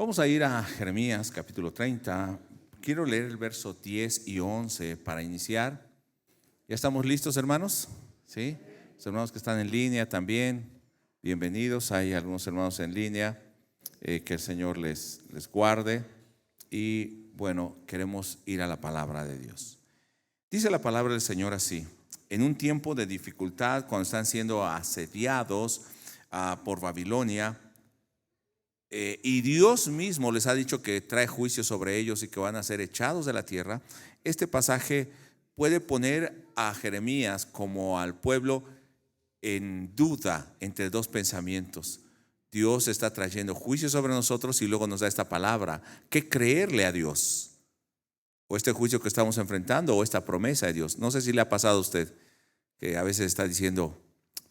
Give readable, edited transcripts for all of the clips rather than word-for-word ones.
Vamos a ir a Jeremías capítulo 30. Quiero leer el verso 10 y 11 para iniciar. ¿Ya estamos listos, hermanos? ¿Sí? Los hermanos que están en línea también, bienvenidos. Hay algunos hermanos en línea, que el Señor les guarde. Y bueno, queremos ir a la palabra de Dios. Dice la palabra del Señor así: en un tiempo de dificultad, cuando están siendo asediados por Babilonia, y Dios mismo les ha dicho que trae juicio sobre ellos y que van a ser echados de la tierra, este pasaje puede poner a Jeremías como al pueblo en duda entre dos pensamientos. Dios está trayendo juicio sobre nosotros y luego nos da esta palabra. ¿Qué creerle a Dios? O este juicio que estamos enfrentando, o esta promesa de Dios. No sé si le ha pasado a usted que a veces está diciendo: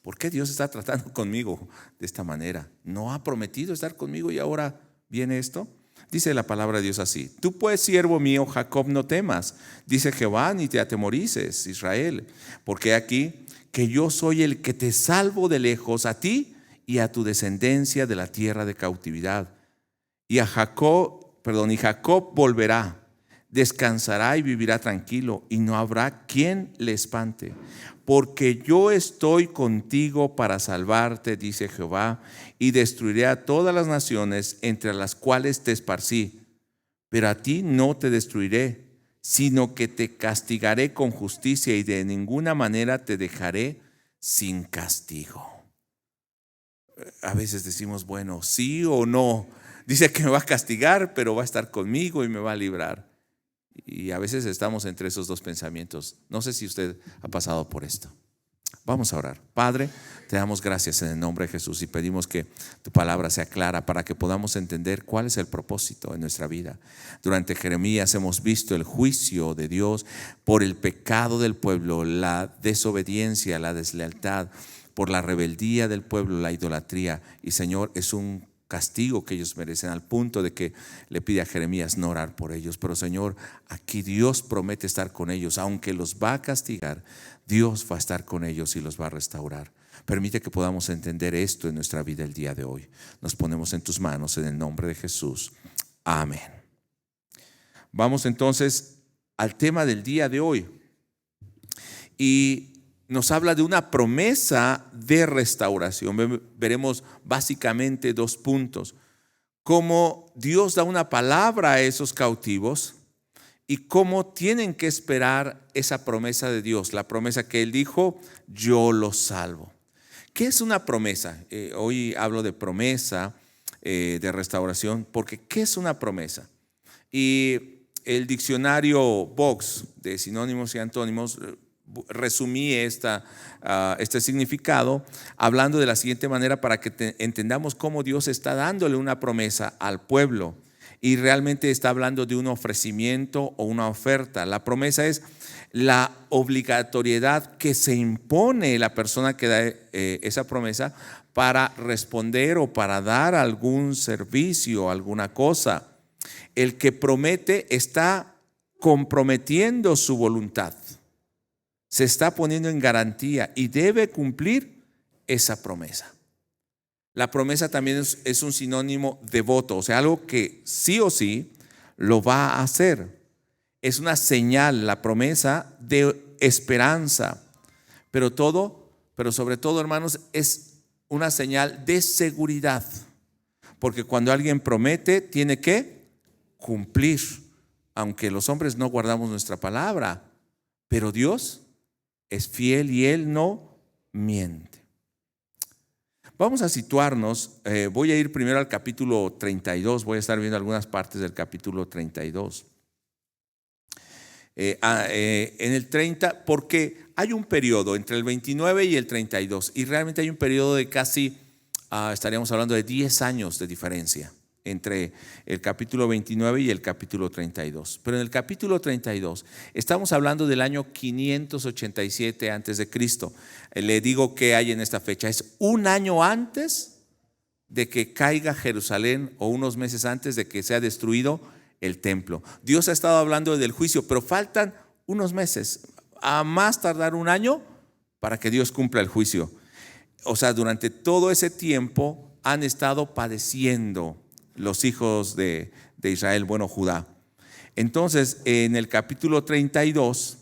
¿por qué Dios está tratando conmigo de esta manera? ¿No ha prometido estar conmigo y ahora viene esto? Dice la palabra de Dios así: tú pues, siervo mío Jacob, no temas, dice Jehová, ni te atemorices, Israel, porque aquí que yo soy el que te salvo de lejos, a ti y a tu descendencia de la tierra de cautividad. Y Jacob volverá, descansará y vivirá tranquilo, y no habrá quien le espante. Porque yo estoy contigo para salvarte, dice Jehová, y destruiré a todas las naciones entre las cuales te esparcí. Pero a ti no te destruiré, sino que te castigaré con justicia, y de ninguna manera te dejaré sin castigo. A veces decimos, bueno, sí o no. Dice que me va a castigar, pero va a estar conmigo y me va a librar. Y a veces estamos entre esos dos pensamientos. No sé si usted ha pasado por esto. Vamos a orar. Padre, te damos gracias en el nombre de Jesús y pedimos que tu palabra sea clara para que podamos entender cuál es el propósito en nuestra vida. Durante Jeremías hemos visto el juicio de Dios por el pecado del pueblo, la desobediencia, la deslealtad, por la rebeldía del pueblo, la idolatría. Y Señor, es un castigo que ellos merecen, al punto de que le pide a Jeremías no orar por ellos. Pero Señor, aquí Dios promete estar con ellos. Aunque los va a castigar, Dios va a estar con ellos y los va a restaurar. Permite que podamos entender esto en nuestra vida el día de hoy. Nos ponemos en tus manos en el nombre de Jesús. Amén. Vamos entonces al tema del día de hoy. Y nos habla de una promesa de restauración. Veremos básicamente dos puntos: cómo Dios da una palabra a esos cautivos y cómo tienen que esperar esa promesa de Dios, la promesa que Él dijo: yo los salvo. ¿Qué es una promesa? Hoy hablo de promesa de restauración, porque ¿qué es una promesa? Y el diccionario Vox de sinónimos y antónimos resumí este significado hablando de la siguiente manera, para que entendamos cómo Dios está dándole una promesa al pueblo y realmente está hablando de un ofrecimiento o una oferta. La promesa es la obligatoriedad que se impone la persona que da esa promesa para responder o para dar algún servicio, alguna cosa. El que promete está comprometiendo su voluntad, se está poniendo en garantía y debe cumplir esa promesa. La promesa también es un sinónimo de voto, o sea, algo que sí o sí lo va a hacer. Es una señal, la promesa, de esperanza, pero sobre todo, hermanos, es una señal de seguridad, porque cuando alguien promete tiene que cumplir, aunque los hombres no guardamos nuestra palabra, pero Dios es fiel y Él no miente. Vamos a situarnos, voy a ir primero al capítulo 32, voy a estar viendo algunas partes del capítulo 32. En el 30, porque hay un periodo entre el 29 y el 32, y realmente hay un periodo de casi, estaríamos hablando de 10 años de diferencia entre el capítulo 29 y el capítulo 32. Pero en el capítulo 32 estamos hablando del año 587 antes de Cristo. Le digo que hay en esta fecha: es un año antes de que caiga Jerusalén, o unos meses antes de que sea destruido el templo. Dios ha estado hablando del juicio, pero faltan unos meses, a más tardar un año, para que Dios cumpla el juicio. O sea, durante todo ese tiempo han estado padeciendo los hijos de Israel, bueno, Judá. Entonces, en el capítulo 32,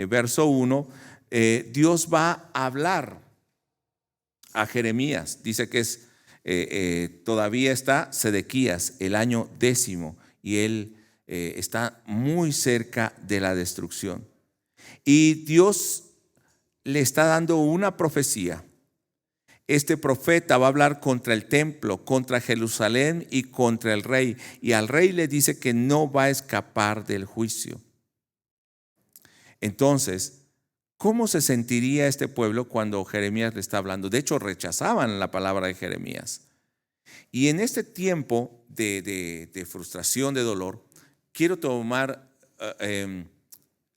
verso 1, Dios va a hablar a Jeremías. Dice que todavía está Sedequías, el año 10, y él está muy cerca de la destrucción. Y Dios le está dando una profecía. Este profeta va a hablar contra el templo, contra Jerusalén y contra el rey. Y al rey le dice que no va a escapar del juicio. Entonces, ¿cómo se sentiría este pueblo cuando Jeremías le está hablando? De hecho, rechazaban la palabra de Jeremías. Y en este tiempo de frustración, de dolor, quiero tomar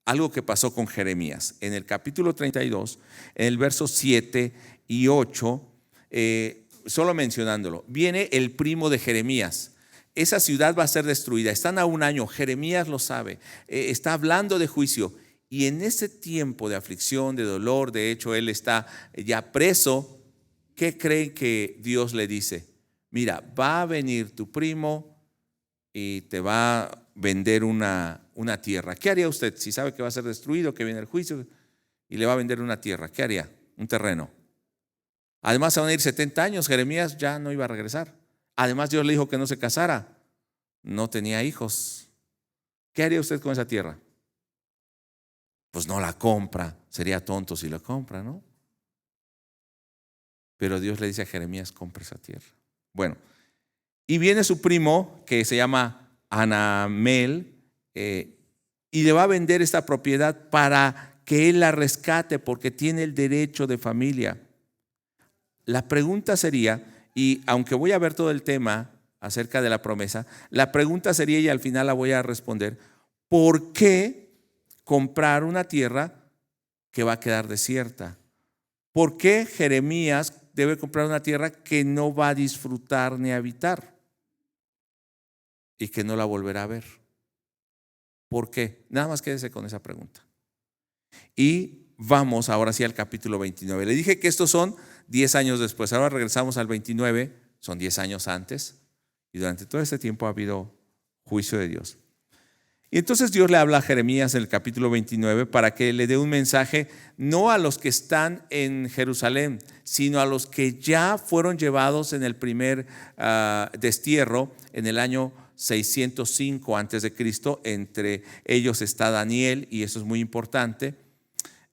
algo que pasó con Jeremías. En el capítulo 32, en el verso 7 y 8, solo mencionándolo, viene el primo de Jeremías. Esa ciudad va a ser destruida. Están a un año, Jeremías lo sabe, está hablando de juicio. Y en ese tiempo de aflicción, de dolor, de hecho él está ya preso. ¿Qué creen que Dios le dice? Mira, va a venir tu primo y te va a vender una tierra. ¿Qué haría usted si sabe que va a ser destruido, que viene el juicio y le va a vender una tierra? ¿Qué haría? Un terreno. Además se van a ir 70 años, Jeremías ya no iba a regresar. Además Dios le dijo que no se casara, no tenía hijos. ¿Qué haría usted con esa tierra? Pues no la compra, sería tonto si la compra, ¿no? Pero Dios le dice a Jeremías, compra esa tierra. Bueno, y viene su primo que se llama Hanamel y le va a vender esta propiedad para que él la rescate porque tiene el derecho de familia. La pregunta sería, y aunque voy a ver todo el tema acerca de la promesa, la pregunta sería, y al final la voy a responder, ¿por qué comprar una tierra que va a quedar desierta? ¿Por qué Jeremías debe comprar una tierra que no va a disfrutar ni habitar y que no la volverá a ver? ¿Por qué? Nada más quédese con esa pregunta. Y vamos ahora sí al capítulo 29. Le dije que estos son 10 años después. Ahora regresamos al 29, son 10 años antes. Y durante todo este tiempo ha habido juicio de Dios. Y entonces Dios le habla a Jeremías en el capítulo 29 para que le dé un mensaje no a los que están en Jerusalén, sino a los que ya fueron llevados en el primer destierro en el año 605 antes de Cristo. Entre ellos está Daniel, y eso es muy importante.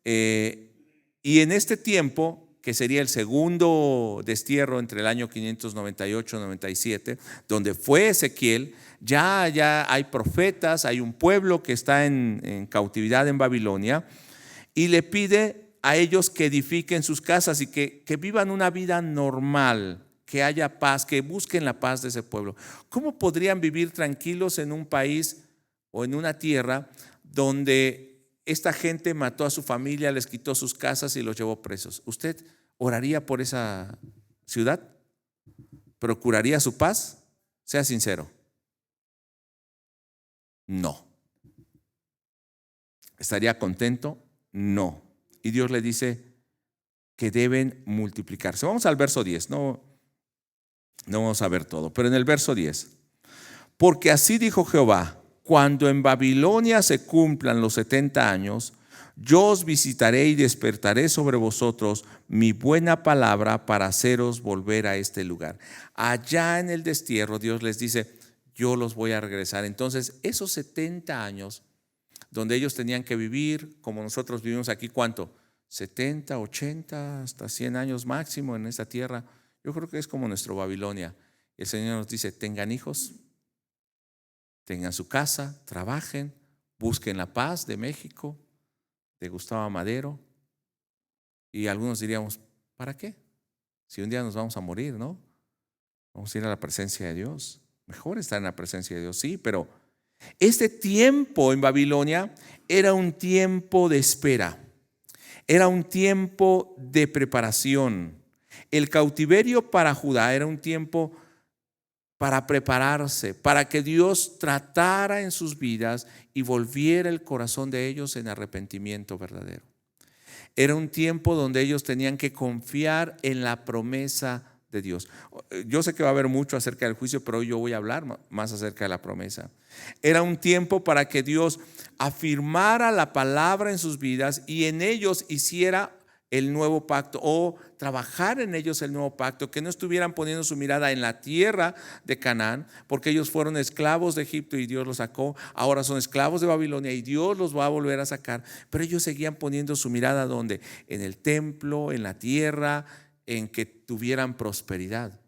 Y en este tiempo, que sería el segundo destierro entre el año 598-97, donde fue Ezequiel, ya hay profetas, hay un pueblo que está en cautividad en Babilonia, y le pide a ellos que edifiquen sus casas y que vivan una vida normal, que haya paz, que busquen la paz de ese pueblo. ¿Cómo podrían vivir tranquilos en un país o en una tierra donde esta gente mató a su familia, les quitó sus casas y los llevó presos? ¿Usted oraría por esa ciudad? ¿Procuraría su paz? Sea sincero. No. ¿Estaría contento? No. Y Dios le dice que deben multiplicarse. Vamos al verso 10. No vamos a ver todo, pero en el verso 10. Porque así dijo Jehová: cuando en Babilonia se cumplan los 70 años, yo os visitaré y despertaré sobre vosotros mi buena palabra para haceros volver a este lugar. Allá en el destierro Dios les dice: yo los voy a regresar. Entonces esos 70 años donde ellos tenían que vivir como nosotros vivimos aquí, ¿cuánto? 70, 80, hasta 100 años máximo en esta tierra. Yo creo que es como nuestro Babilonia. El Señor nos dice: tengan hijos, tengan su casa, trabajen, busquen la paz de México, de Gustavo Madero. Y algunos diríamos: ¿para qué? Si un día nos vamos a morir, ¿no? Vamos a ir a la presencia de Dios. Mejor estar en la presencia de Dios, sí, pero este tiempo en Babilonia era un tiempo de espera, era un tiempo de preparación. El cautiverio para Judá era un tiempo para prepararse, para que Dios tratara en sus vidas y volviera el corazón de ellos en arrepentimiento verdadero. Era un tiempo donde ellos tenían que confiar en la promesa de Dios. Yo sé que va a haber mucho acerca del juicio, pero hoy yo voy a hablar más acerca de la promesa. Era un tiempo para que Dios afirmara la palabra en sus vidas y en ellos hiciera el nuevo pacto, o trabajar en ellos el nuevo pacto, que no estuvieran poniendo su mirada en la tierra de Canaán, porque ellos fueron esclavos de Egipto y Dios los sacó, ahora son esclavos de Babilonia y Dios los va a volver a sacar, pero ellos seguían poniendo su mirada ¿dónde? En el templo, en la tierra, en que tuvieran prosperidad.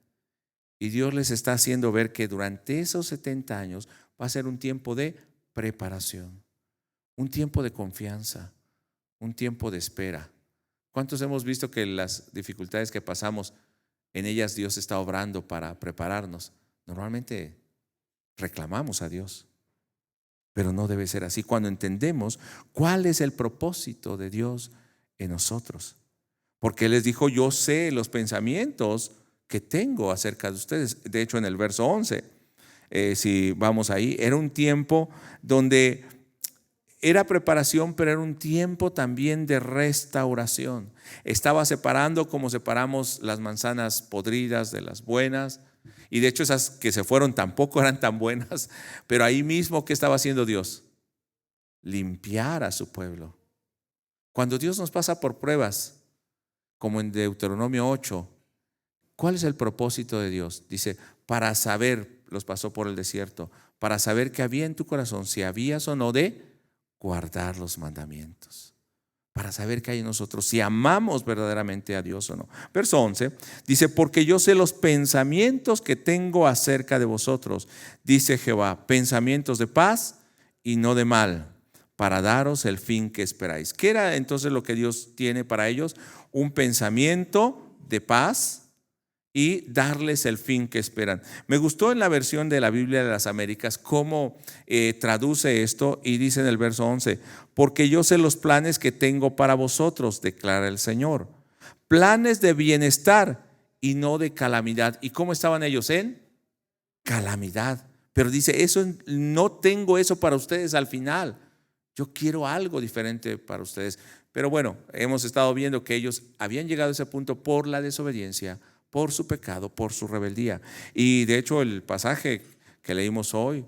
Y Dios les está haciendo ver que durante esos 70 años va a ser un tiempo de preparación, un tiempo de confianza, un tiempo de espera. ¿Cuántos hemos visto que las dificultades que pasamos, en ellas Dios está obrando para prepararnos? Normalmente reclamamos a Dios, pero no debe ser así cuando entendemos cuál es el propósito de Dios en nosotros. Porque Él les dijo, yo sé los pensamientos que tengo acerca de ustedes. De hecho, en el verso 11, si vamos ahí, era un tiempo donde era preparación, pero era un tiempo también de restauración. Estaba separando como separamos las manzanas podridas de las buenas. Y de hecho esas que se fueron tampoco eran tan buenas. Pero ahí mismo, ¿qué estaba haciendo Dios? Limpiar a su pueblo. Cuando Dios nos pasa por pruebas, como en Deuteronomio 8, ¿cuál es el propósito de Dios? Dice, para saber, los pasó por el desierto, para saber qué había en tu corazón, si habías o no de guardar los mandamientos, para saber qué hay en nosotros, si amamos verdaderamente a Dios o no. Verso 11 dice, porque yo sé los pensamientos que tengo acerca de vosotros, dice Jehová, pensamientos de paz y no de mal, para daros el fin que esperáis. ¿Qué era entonces lo que Dios tiene para ellos? Un pensamiento de paz y darles el fin que esperan. Me gustó en la versión de la Biblia de las Américas cómo traduce esto y dice en el verso 11, porque yo sé los planes que tengo para vosotros, declara el Señor, planes de bienestar y no de calamidad. ¿Y cómo estaban ellos? En calamidad. Pero dice, eso no tengo eso para ustedes al final. Yo quiero algo diferente para ustedes. Pero bueno, hemos estado viendo que ellos habían llegado a ese punto por la desobediencia, por su pecado, por su rebeldía. Y de hecho el pasaje que leímos hoy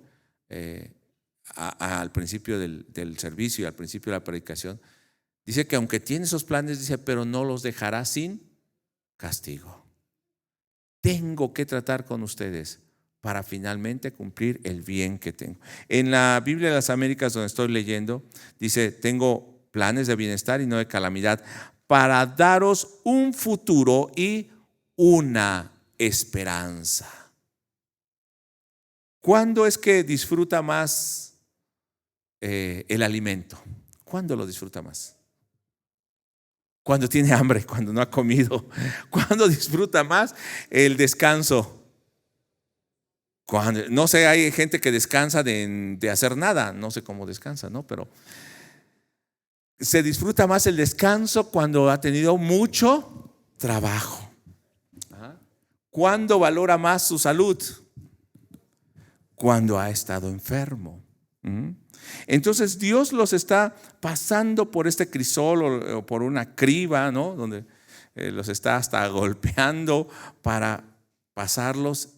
al principio del servicio y al principio de la predicación, dice que aunque tiene esos planes, dice, pero no los dejará sin castigo. Tengo que tratar con ustedes para finalmente cumplir el bien que tengo. En la Biblia de las Américas, donde estoy leyendo, dice, tengo planes de bienestar y no de calamidad, para daros un futuro y una esperanza. ¿Cuándo es que disfruta más el alimento? ¿Cuándo lo disfruta más? Cuando tiene hambre, cuando no ha comido. ¿Cuándo disfruta más el descanso? Cuando, no sé, hay gente que descansa de hacer nada, no sé cómo descansa, ¿no? Pero se disfruta más el descanso cuando ha tenido mucho trabajo. ¿Cuándo valora más su salud? Cuando ha estado enfermo. Entonces Dios los está pasando por este crisol o por una criba, ¿no? Donde los está hasta golpeando para pasarlos.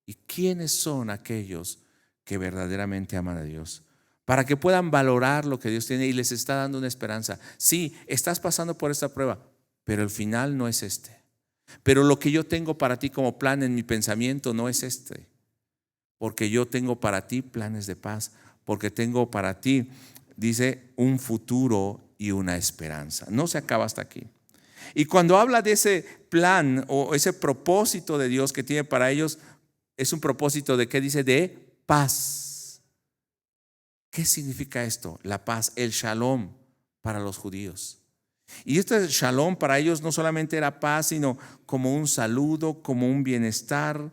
¿Y quiénes son aquellos que verdaderamente aman a Dios? Para que puedan valorar lo que Dios tiene y les está dando una esperanza. Sí, estás pasando por esta prueba, pero el final no es este. Pero lo que yo tengo para ti como plan en mi pensamiento no es este. Porque yo tengo para ti planes de paz. Porque tengo para ti, dice, un futuro y una esperanza. No se acaba hasta aquí. Y cuando habla de ese plan o ese propósito de Dios que tiene para ellos, es un propósito de, ¿qué dice? De paz. ¿Qué significa esto? La paz, el shalom para los judíos. Y este shalom para ellos no solamente era paz, sino como un saludo, como un bienestar,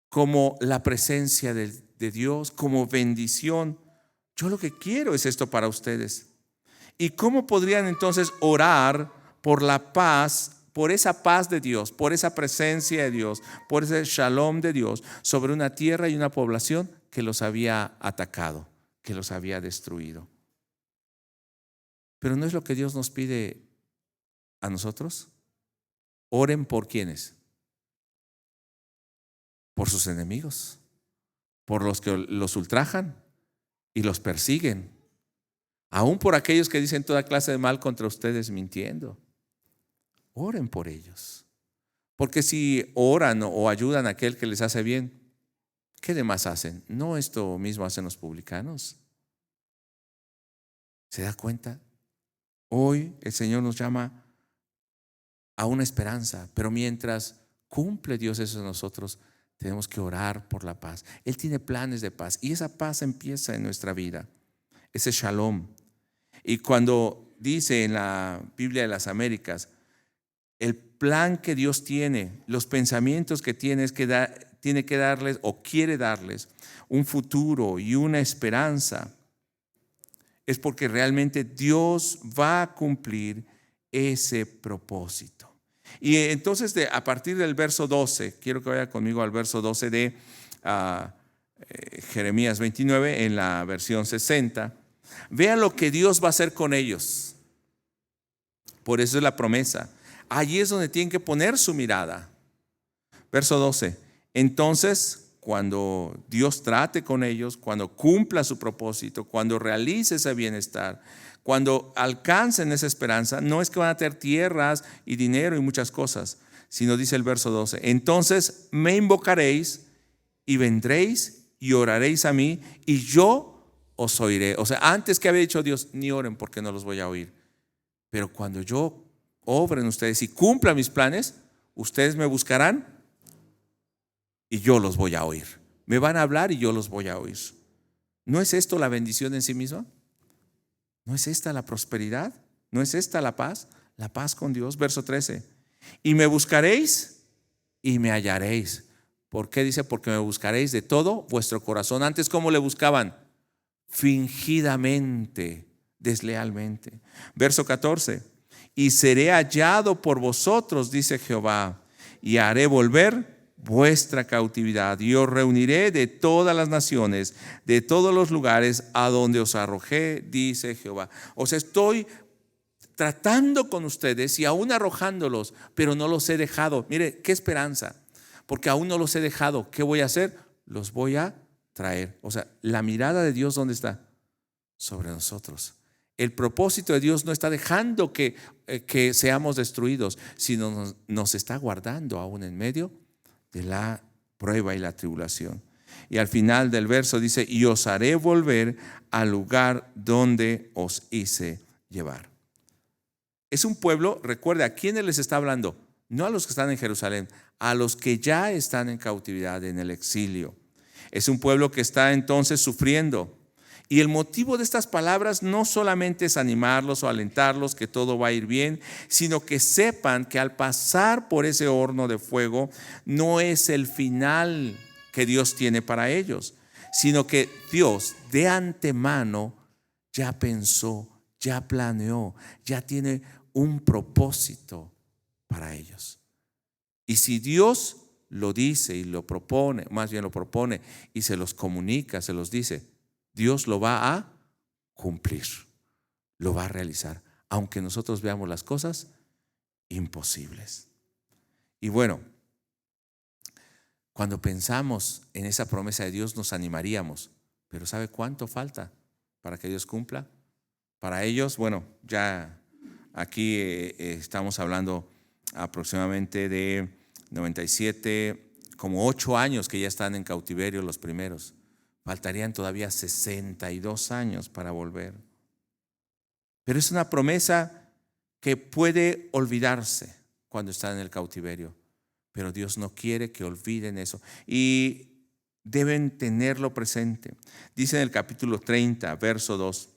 como la presencia de Dios, como bendición. Yo lo que quiero es esto para ustedes. ¿Y cómo podrían entonces orar por la paz, por esa paz de Dios, por esa presencia de Dios, por ese shalom de Dios sobre una tierra y una población que los había atacado, que los había destruido? Pero ¿no es lo que Dios nos pide a nosotros? Oren por ¿quiénes? por sus enemigos, por los que los ultrajan y los persiguen, aún por aquellos que dicen toda clase de mal contra ustedes mintiendo. Oren por ellos, porque si oran o ayudan a aquel que les hace bien, ¿qué demás hacen? ¿No esto mismo hacen los publicanos? ¿Se da cuenta? Hoy el Señor nos llama a una esperanza, pero mientras cumple Dios eso en nosotros, tenemos que orar por la paz. Él tiene planes de paz y esa paz empieza en nuestra vida, ese shalom. Y cuando dice en la Biblia de las Américas, el plan que Dios tiene, los pensamientos que tiene es que tiene que darles o quiere darles un futuro y una esperanza, es porque realmente Dios va a cumplir ese propósito. Y entonces a partir del verso 12, quiero que vaya conmigo al verso 12 de Jeremías 29 en la versión 60. Vean lo que Dios va a hacer con ellos. Por eso es la promesa. Allí es donde tienen que poner su mirada. Verso 12. Entonces, cuando Dios trate con ellos, cuando cumpla su propósito, cuando realice ese bienestar, cuando alcancen esa esperanza, no es que van a tener tierras y dinero y muchas cosas, sino dice el verso 12, entonces me invocaréis y vendréis y oraréis a mí y yo os oiré. O sea, antes que había dicho Dios, ni oren porque no los voy a oír. Pero cuando yo obre en ustedes y cumpla mis planes, ustedes me buscarán y yo los voy a oír. Me van a hablar y yo los voy a oír. ¿No es esto la bendición en sí misma? ¿No es esta la prosperidad? ¿No es esta la paz? La paz con Dios. Verso 13. Y me buscaréis y me hallaréis. ¿Por qué dice? Porque me buscaréis de todo vuestro corazón. Antes, ¿cómo le buscaban? Fingidamente, deslealmente. Verso 14. Y seré hallado por vosotros, dice Jehová, y haré volver vuestra cautividad y os reuniré de todas las naciones, de todos los lugares a donde os arrojé, dice Jehová. O sea, estoy tratando con ustedes y aún arrojándolos, pero no los he dejado. Mire, qué esperanza, porque aún no los he dejado. ¿Qué voy a hacer? Los voy a traer. O sea, la mirada de Dios, ¿dónde está? Sobre nosotros. El propósito de Dios no está dejando que seamos destruidos, sino nos está guardando aún en medio de la prueba y la tribulación. Y al final del verso dice, y os haré volver al lugar donde os hice llevar. Es un pueblo, recuerde, ¿a quiénes les está hablando? No a los que están en Jerusalén, a los que ya están en cautividad, en el exilio. Es un pueblo que está entonces sufriendo. Y el motivo de estas palabras no solamente es animarlos o alentarlos que todo va a ir bien, sino que sepan que al pasar por ese horno de fuego no es el final que Dios tiene para ellos, sino que Dios de antemano ya pensó, ya planeó, ya tiene un propósito para ellos. Y si Dios lo dice y lo propone, más bien lo propone y se los comunica, se los dice, Dios lo va a cumplir, lo va a realizar, aunque nosotros veamos las cosas imposibles. Y bueno, cuando pensamos en esa promesa de Dios nos animaríamos, pero ¿sabe cuánto falta para que Dios cumpla? Para ellos, bueno, ya aquí estamos hablando aproximadamente de 97, como 8 años que ya están en cautiverio los primeros. Faltarían todavía 62 años para volver. Pero es una promesa que puede olvidarse cuando están en el cautiverio. Pero Dios no quiere que olviden eso. Y deben tenerlo presente. Dice en el capítulo 30, verso 2.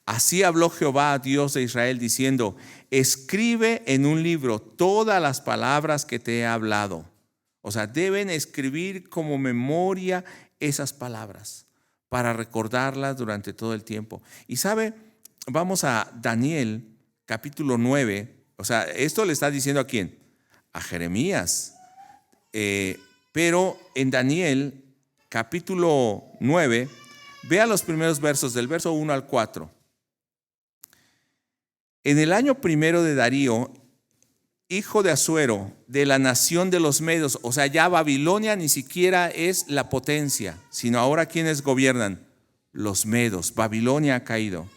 Así habló Jehová, Dios de Israel, diciendo, escribe en un libro todas las palabras que te he hablado. O sea, deben escribir como memoria esas palabras para recordarlas durante todo el tiempo. Y sabe, vamos a Daniel capítulo 9. O sea, esto le está diciendo ¿a quién? A Jeremías. Pero en Daniel capítulo 9, vea los primeros versos del verso 1 al 4. En el año primero de Darío, hijo de Asuero, de la nación de los Medos. O sea, ya Babilonia ni siquiera es la potencia, sino ahora ¿quiénes gobiernan? Los Medos. Babilonia ha caído.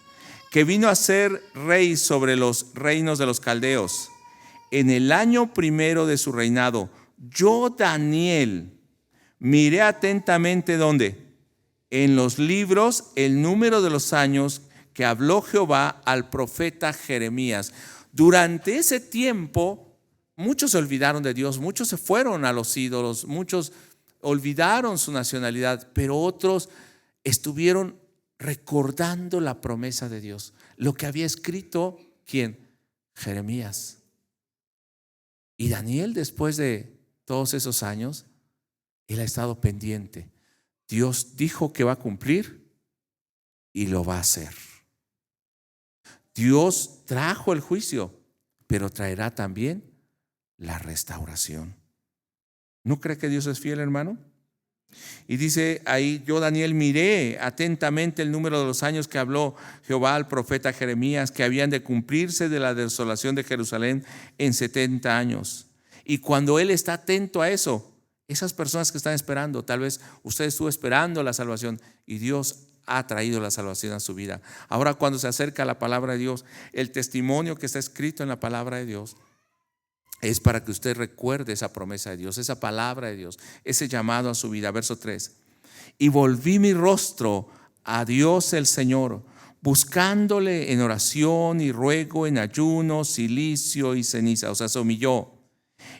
Que vino a ser rey sobre los reinos de los caldeos. En el año primero de su reinado, yo, Daniel, miré atentamente, ¿dónde? En los libros, el número de los años que habló Jehová al profeta Jeremías. Durante ese tiempo, muchos se olvidaron de Dios, muchos se fueron a los ídolos, muchos olvidaron su nacionalidad, pero otros estuvieron recordando la promesa de Dios, lo que había escrito, ¿quién? Jeremías. Y Daniel, después de todos esos años, él ha estado pendiente. Dios dijo que va a cumplir y lo va a hacer. Dios trajo el juicio, pero traerá también la restauración. ¿No cree que Dios es fiel, hermano? Y dice ahí, yo, Daniel, miré atentamente el número de los años que habló Jehová al profeta Jeremías, que habían de cumplirse de la desolación de Jerusalén en 70 años. Y cuando él está atento a eso, esas personas que están esperando, tal vez usted estuvo esperando la salvación y Dios ha traído la salvación a su vida. Ahora, cuando se acerca a la palabra de Dios, el testimonio que está escrito en la palabra de Dios es para que usted recuerde esa promesa de Dios, esa palabra de Dios, ese llamado a su vida. Verso 3. Y volví mi rostro a Dios el Señor, buscándole en oración y ruego, en ayuno, cilicio y ceniza. O sea, se humilló.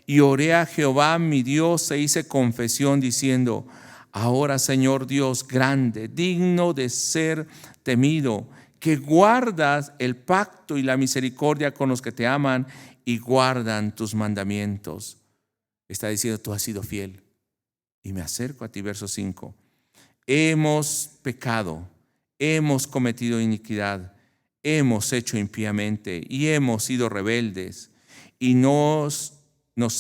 Y oré a Jehová mi Dios e hice confesión diciendo: ahora, Señor Dios grande, digno de ser temido, que guardas el pacto y la misericordia con los que te aman y guardan tus mandamientos. Está diciendo, tú has sido fiel. Y me acerco a ti, verso 5. Hemos pecado, hemos cometido iniquidad, hemos hecho impíamente y hemos sido rebeldes y nos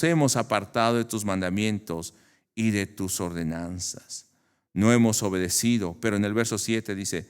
hemos apartado de tus mandamientos y de tus ordenanzas. No hemos obedecido. Pero en el verso 7 dice: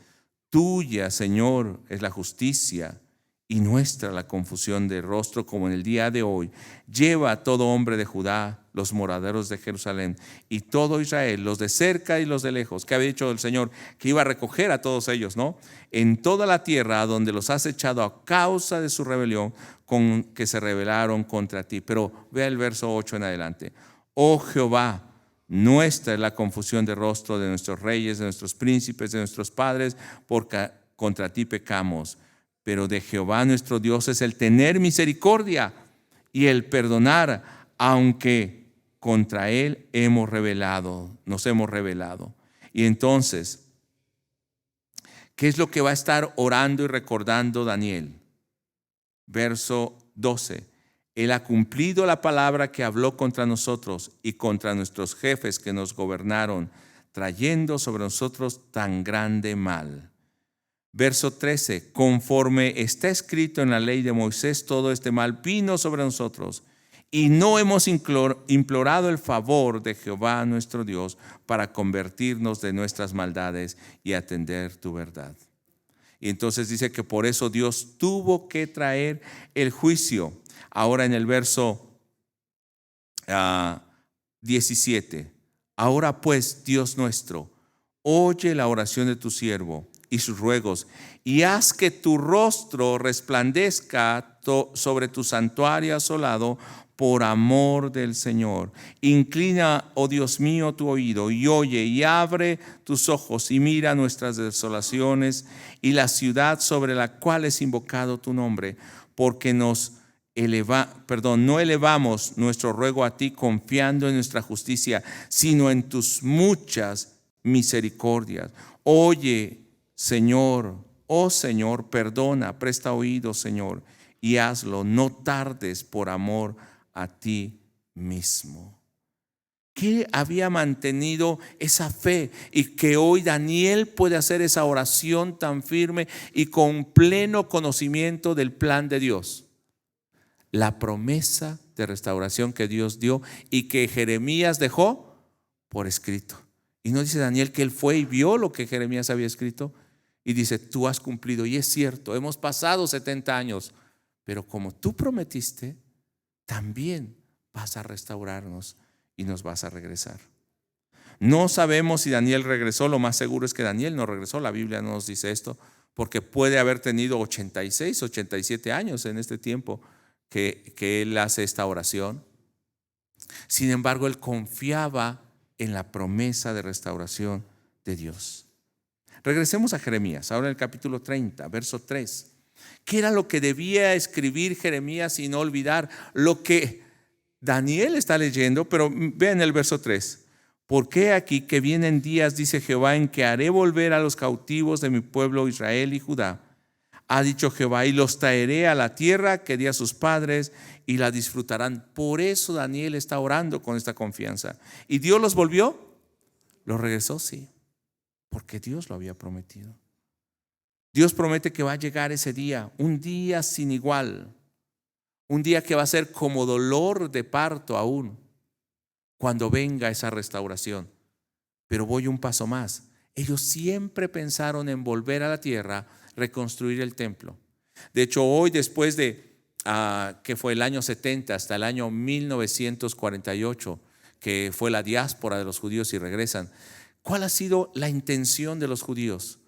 tuya, Señor, es la justicia y nuestra la confusión de rostro, como en el día de hoy. Lleva a todo hombre de Judá, los moradores de Jerusalén y todo Israel, los de cerca y los de lejos, que había dicho el Señor que iba a recoger a todos ellos, ¿no? En toda la tierra a donde los has echado a causa de su rebelión, con que se rebelaron contra ti. Pero vea el verso 8 en adelante. Oh Jehová, nuestra es la confusión de rostro de nuestros reyes, de nuestros príncipes, de nuestros padres, porque contra ti pecamos. Pero de Jehová nuestro Dios es el tener misericordia y el perdonar, aunque contra él nos hemos rebelado. Y entonces, ¿qué es lo que va a estar orando y recordando Daniel? Verso 12. Él ha cumplido la palabra que habló contra nosotros y contra nuestros jefes que nos gobernaron, trayendo sobre nosotros tan grande mal. Verso 13. Conforme está escrito en la ley de Moisés, todo este mal vino sobre nosotros y no hemos implorado el favor de Jehová nuestro Dios para convertirnos de nuestras maldades y atender tu verdad. Y entonces dice que por eso Dios tuvo que traer el juicio. Ahora en el verso 17. Ahora pues, Dios nuestro, oye la oración de tu siervo y sus ruegos, y haz que tu rostro resplandezca sobre tu santuario asolado por amor del Señor. Inclina, oh Dios mío, tu oído y oye, y abre tus ojos y mira nuestras desolaciones y la ciudad sobre la cual es invocado tu nombre, porque no elevamos nuestro ruego a ti confiando en nuestra justicia, sino en tus muchas misericordias. Oye, Señor, oh Señor, perdona, presta oído, Señor, y hazlo, no tardes por amor a ti mismo. ¿Qué había mantenido esa fe y que hoy Daniel puede hacer esa oración tan firme y con pleno conocimiento del plan de Dios? La promesa de restauración que Dios dio y que Jeremías dejó por escrito. Y no dice Daniel que él fue y vio lo que Jeremías había escrito y dice, tú has cumplido. Y es cierto, hemos pasado 70 años, pero como tú prometiste, también vas a restaurarnos y nos vas a regresar. No sabemos si Daniel regresó, lo más seguro es que Daniel no regresó, la Biblia no nos dice esto, porque puede haber tenido 86, 87 años en este tiempo que él hace esta oración. Sin embargo, él confiaba en la promesa de restauración de Dios. Regresemos a Jeremías, ahora en el capítulo 30, verso 3. ¿Qué era lo que debía escribir Jeremías y no olvidar? Lo que Daniel está leyendo, pero vean el verso 3. Porque aquí que vienen días, dice Jehová, en que haré volver a los cautivos de mi pueblo Israel y Judá. Ha dicho Jehová, y los traeré a la tierra que di a sus padres y la disfrutarán. Por eso Daniel está orando con esta confianza. ¿Y Dios los volvió? ¿Los regresó? Sí, porque Dios lo había prometido. Dios promete que va a llegar ese día, un día sin igual, un día que va a ser como dolor de parto aún, cuando venga esa restauración. Pero voy un paso más. Ellos siempre pensaron en volver a la tierra, reconstruir el templo. De hecho, hoy, después de que fue el año 70 hasta el año 1948, que fue la diáspora de los judíos y regresan, ¿cuál ha sido la intención de los judíos?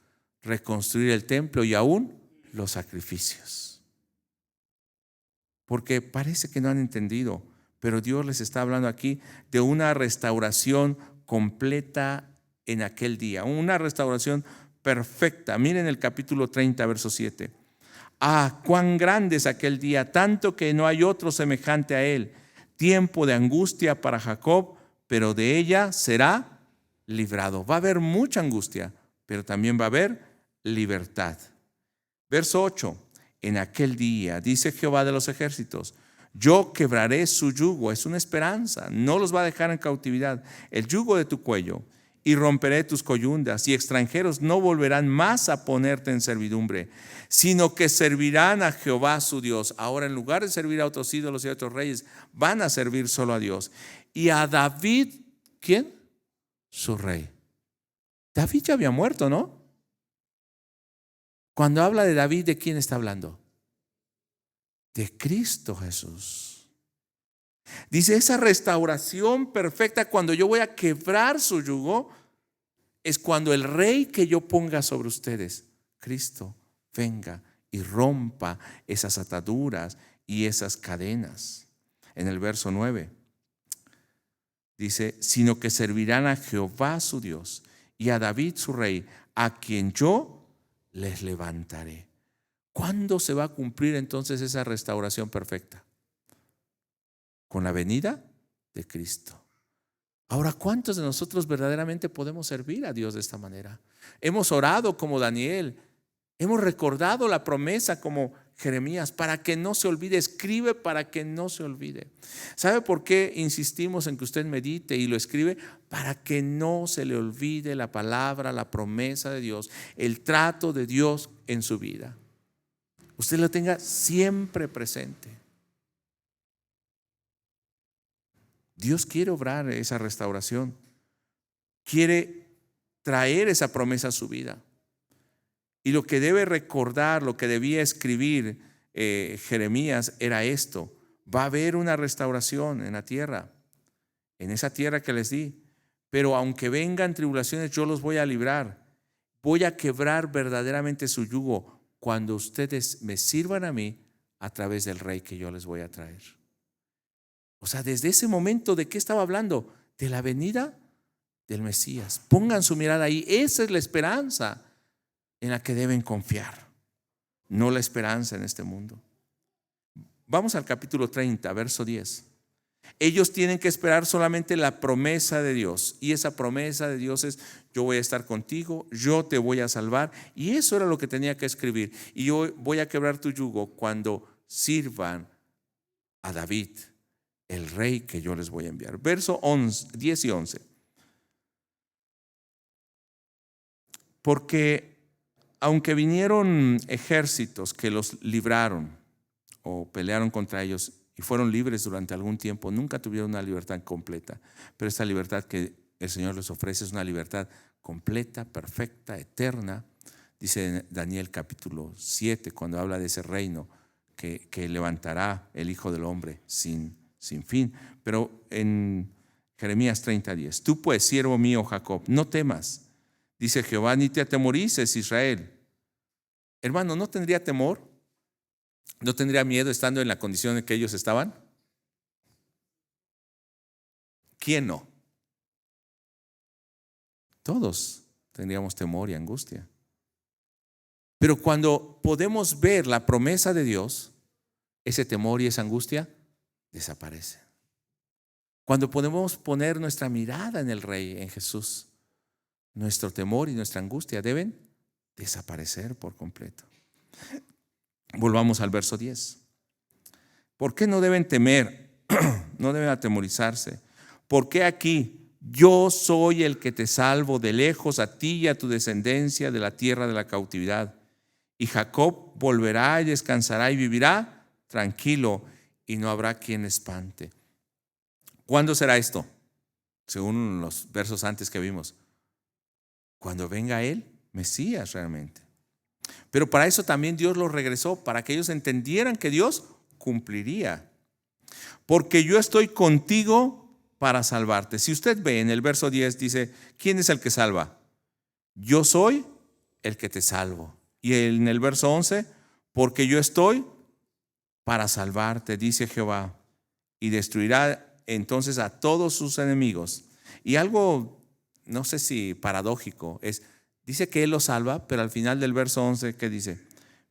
Reconstruir el templo y aún los sacrificios. Porque parece que no han entendido, pero Dios les está hablando aquí de una restauración completa en aquel día, una restauración perfecta. Miren el capítulo 30, verso 7. Cuán grande es aquel día, tanto que no hay otro semejante a él. Tiempo de angustia para Jacob, pero de ella será librado. Va a haber mucha angustia, pero también va a haber libertad. Verso 8. En aquel día, dice Jehová de los ejércitos, yo quebraré su yugo. Es una esperanza, no los va a dejar en cautividad. El yugo de tu cuello, y romperé tus coyundas, y extranjeros no volverán más a ponerte en servidumbre, sino que servirán a Jehová su Dios. Ahora, en lugar de servir a otros ídolos y a otros reyes, van a servir solo a Dios. Y a David, ¿quién? Su rey. David ya había muerto, ¿no? Cuando habla de David, ¿de quién está hablando? De Cristo Jesús. Dice, esa restauración perfecta, cuando yo voy a quebrar su yugo, es cuando el rey que yo ponga sobre ustedes, Cristo, venga y rompa esas ataduras y esas cadenas. En el verso 9 dice, sino que servirán a Jehová su Dios y a David su rey, a quien yo les levantaré. ¿Cuándo se va a cumplir entonces esa restauración perfecta? Con la venida de Cristo. Ahora, ¿cuántos de nosotros verdaderamente podemos servir a Dios de esta manera? Hemos orado como Daniel, hemos recordado la promesa como Jeremías, para que no se olvide. Escribe para que no se olvide. ¿Sabe por qué insistimos en que usted medite y lo escribe? Para que no se le olvide la palabra, la promesa de Dios, el trato de Dios en su vida. Usted lo tenga siempre presente. Dios quiere obrar esa restauración, quiere traer esa promesa a su vida. Y lo que debe recordar, lo que debía escribir Jeremías era esto: va a haber una restauración en la tierra, en esa tierra que les di, pero aunque vengan tribulaciones, yo los voy a librar. Voy a quebrar verdaderamente su yugo cuando ustedes me sirvan a mí a través del rey que yo les voy a traer. O sea, desde ese momento, ¿de qué estaba hablando? De la venida del Mesías. Pongan su mirada ahí. Esa es la esperanza en la que deben confiar, no la esperanza en este mundo. Vamos al capítulo 30, verso 10. Ellos tienen que esperar solamente la promesa de Dios, y esa promesa de Dios es: yo voy a estar contigo, yo te voy a salvar. Y eso era lo que tenía que escribir. Y yo voy a quebrar tu yugo cuando sirvan a David, el rey que yo les voy a enviar. Verso 10 y 11. Porque aunque vinieron ejércitos que los libraron o pelearon contra ellos y fueron libres durante algún tiempo, nunca tuvieron una libertad completa. Pero esta libertad que el Señor les ofrece es una libertad completa, perfecta, eterna. Dice Daniel capítulo 7, cuando habla de ese reino que levantará el Hijo del Hombre sin fin. Pero en Jeremías 30:10, tú pues, siervo mío Jacob, no temas, dice Jehová, ni te atemorices, Israel. Hermano, ¿no tendría temor? ¿No tendría miedo estando en la condición en que ellos estaban? ¿Quién no? Todos tendríamos temor y angustia. Pero cuando podemos ver la promesa de Dios, ese temor y esa angustia desaparecen. Cuando podemos poner nuestra mirada en el Rey, en Jesús, nuestro temor y nuestra angustia deben desaparecer por completo. Volvamos al verso 10. ¿Por qué no deben temer? No deben atemorizarse. ¿Por qué aquí? Yo soy el que te salvo de lejos, a ti y a tu descendencia de la tierra de la cautividad. Y Jacob volverá y descansará y vivirá tranquilo, y no habrá quien espante. ¿Cuándo será esto? Según los versos antes que vimos. Cuando venga él, Mesías realmente. Pero para eso también Dios los regresó, para que ellos entendieran que Dios cumpliría. Porque yo estoy contigo para salvarte. Si usted ve en el verso 10 dice, ¿quién es el que salva? Yo soy el que te salvo. Y en el verso 11, porque yo estoy para salvarte, dice Jehová, y destruirá entonces a todos sus enemigos. Y algo, no sé si paradójico, dice que Él los salva, pero al final del verso 11, ¿qué dice?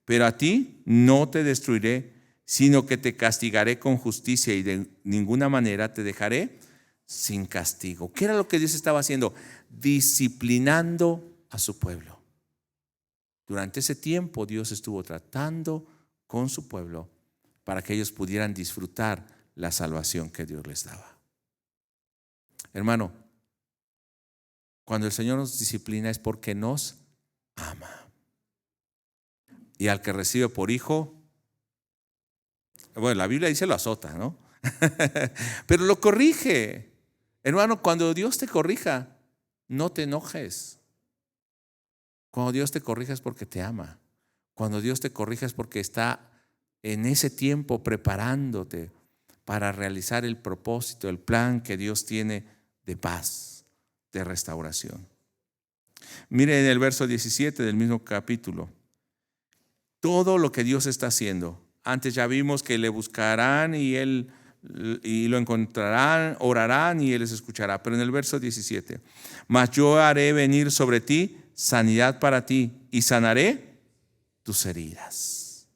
Pero a ti no te destruiré, sino que te castigaré con justicia y de ninguna manera te dejaré sin castigo. ¿Qué era lo que Dios estaba haciendo? Disciplinando a su pueblo. Durante ese tiempo Dios estuvo tratando con su pueblo para que ellos pudieran disfrutar la salvación que Dios les daba. Hermano, cuando el Señor nos disciplina es porque nos ama. Y al que recibe por hijo, bueno, la Biblia dice lo azota, ¿no? Pero lo corrige. Hermano, cuando Dios te corrija, no te enojes. Cuando Dios te corrija es porque te ama. Cuando Dios te corrija es porque está en ese tiempo preparándote para realizar el propósito, el plan que Dios tiene de paz, de restauración. Mire en el verso 17 del mismo capítulo. Todo lo que Dios está haciendo. Antes ya vimos que le buscarán y lo encontrarán, orarán y Él les escuchará. Pero en el verso 17, mas yo haré venir sobre ti sanidad para ti y sanaré tus heridas.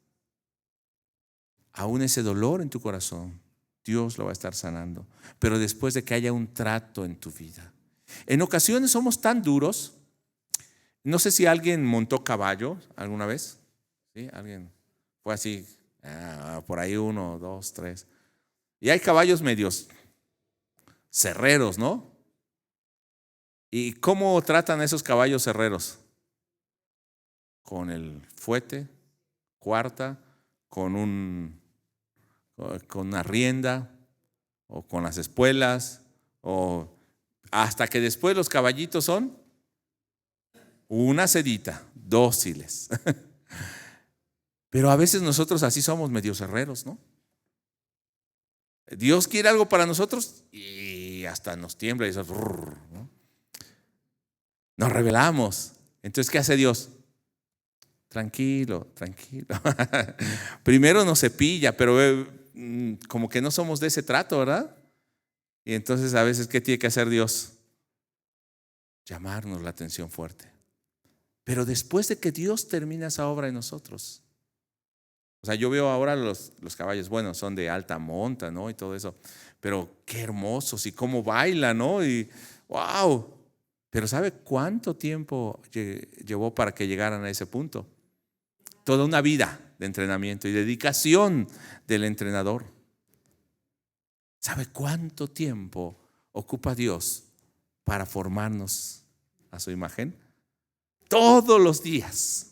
Aún ese dolor en tu corazón, Dios lo va a estar sanando. Pero después de que haya un trato en tu vida. En ocasiones somos tan duros. No sé si alguien montó caballo alguna vez. ¿Sí? Alguien fue así, por ahí 1, 2, 3. Y hay caballos medios cerreros, ¿no? ¿Y cómo tratan a esos caballos cerreros? Con el fuete, cuarta, con una rienda, o con las espuelas, o hasta que después los caballitos son una sedita, dóciles. Pero a veces nosotros así somos medio cerreros, ¿no? Dios quiere algo para nosotros y hasta nos tiembla y eso, ¿no? Nos rebelamos. Entonces, ¿qué hace Dios? Tranquilo, tranquilo. Primero nos cepilla, pero como que no somos de ese trato, ¿verdad? Y entonces a veces, ¿qué tiene que hacer Dios? Llamarnos la atención fuerte. Pero después de que Dios termina esa obra en nosotros, o sea, yo veo ahora los caballos, bueno, son de alta monta, ¿no? Y todo eso, pero qué hermosos y cómo bailan, ¿no? Y wow. Pero ¿sabe cuánto tiempo llevó para que llegaran a ese punto? Toda una vida de entrenamiento y dedicación del entrenador. ¿Sabe cuánto tiempo ocupa Dios para formarnos a su imagen? Todos los días.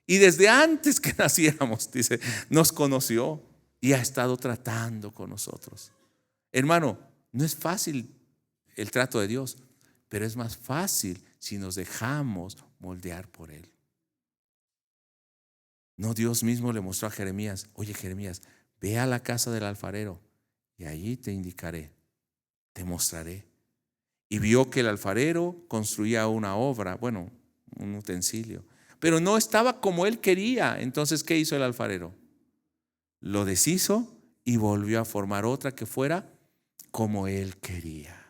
Y desde antes que naciéramos, dice, nos conoció y ha estado tratando con nosotros. Hermano, no es fácil el trato de Dios, pero es más fácil si nos dejamos moldear por Él. No, Dios mismo le mostró a Jeremías: oye, Jeremías, ve a la casa del alfarero y allí te indicaré, te mostraré. Y vio que el alfarero construía una obra, bueno, un utensilio, pero no estaba como él quería. Entonces, ¿qué hizo el alfarero? Lo deshizo y volvió a formar otra que fuera como él quería.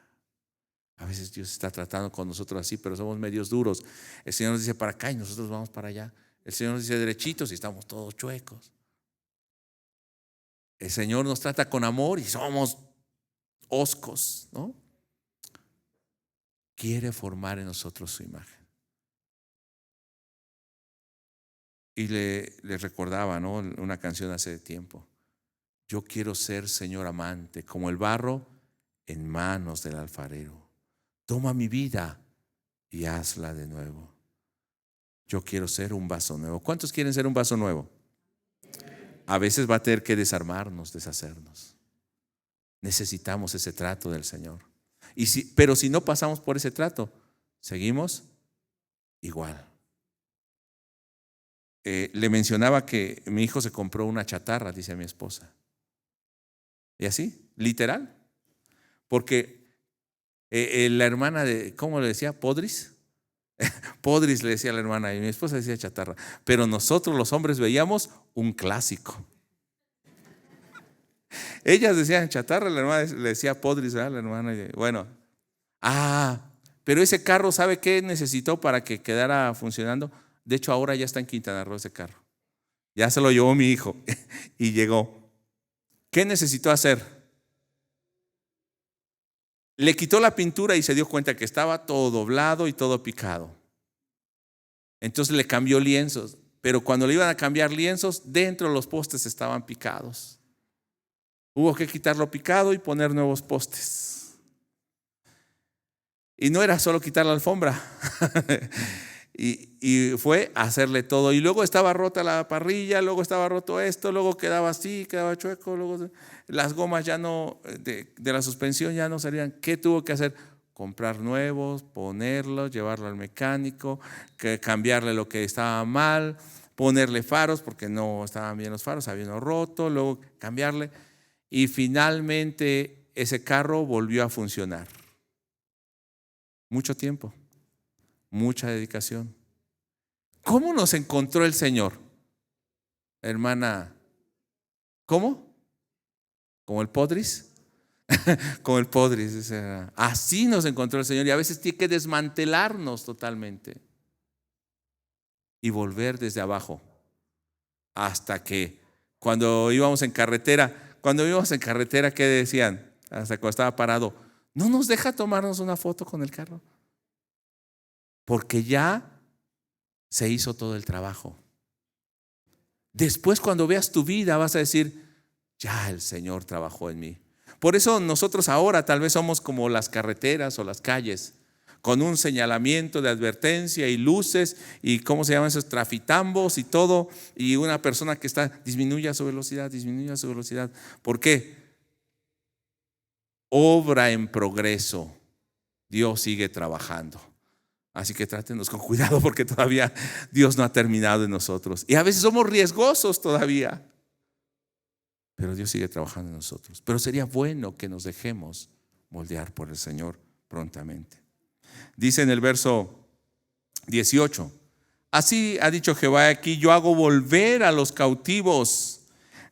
A veces Dios está tratando con nosotros así, pero somos medios duros. El Señor nos dice para acá y nosotros vamos para allá. El Señor nos dice derechitos y estamos todos chuecos. El Señor nos trata con amor y somos hoscos, ¿no? Quiere formar en nosotros su imagen. Y le recordaba, ¿no?, una canción hace tiempo: yo quiero ser, Señor, amante, como el barro en manos del alfarero. Toma mi vida y hazla de nuevo. Yo quiero ser un vaso nuevo. ¿Cuántos quieren ser un vaso nuevo? A veces va a tener que desarmarnos, deshacernos. Necesitamos ese trato del Señor. Pero si no pasamos por ese trato, seguimos igual. Le mencionaba que mi hijo se compró una chatarra, dice mi esposa. Y así, literal. Porque la hermana de, ¿cómo le decía? ¿Podris? Podris le decía a la hermana y mi esposa decía chatarra. Pero nosotros los hombres veíamos un clásico. Ellas decían chatarra, la hermana le decía podris, ¿verdad? La hermana, bueno. Pero ese carro, ¿sabe qué necesitó para que quedara funcionando? De hecho, ahora ya está en Quintana Roo ese carro. Ya se lo llevó mi hijo y llegó. ¿Qué necesitó hacer? Le quitó la pintura y se dio cuenta que estaba todo doblado y todo picado. Entonces le cambió lienzos, pero cuando le iban a cambiar lienzos, dentro de los postes estaban picados. Hubo que quitar lo picado y poner nuevos postes. Y no era solo quitar la alfombra. y fue hacerle todo. Y luego estaba rota la parrilla, luego estaba roto esto, luego quedaba así, quedaba chueco, luego las gomas ya no, de la suspensión ya no salían. ¿Qué tuvo que hacer? Comprar nuevos, ponerlos, llevarlo al mecánico, cambiarle lo que estaba mal, ponerle faros porque no estaban bien los faros, había uno roto, luego cambiarle. Y finalmente ese carro volvió a funcionar. Mucho tiempo, mucha dedicación. ¿Cómo nos encontró el Señor? Hermana, ¿cómo? ¿Como el podris? Como el podris. Así nos encontró el Señor, y a veces tiene que desmantelarnos totalmente y volver desde abajo hasta que cuando íbamos en carretera, ¿qué decían? Hasta cuando estaba parado: no nos deja tomarnos una foto con el carro, porque ya se hizo todo el trabajo. Después, cuando veas tu vida, vas a decir: ya el Señor trabajó en mí. Por eso nosotros ahora tal vez somos como las carreteras o las calles, con un señalamiento de advertencia y luces y ¿cómo se llaman esos? Trafitambos y todo, y una persona que está: disminuya su velocidad, disminuya su velocidad. ¿Por qué? Obra en progreso. Dios sigue trabajando. Así que trátenos con cuidado, porque todavía Dios no ha terminado en nosotros. Y a veces somos riesgosos todavía, pero Dios sigue trabajando en nosotros. Pero sería bueno que nos dejemos moldear por el Señor prontamente. Dice en el verso 18: así ha dicho Jehová, aquí yo hago volver a los cautivos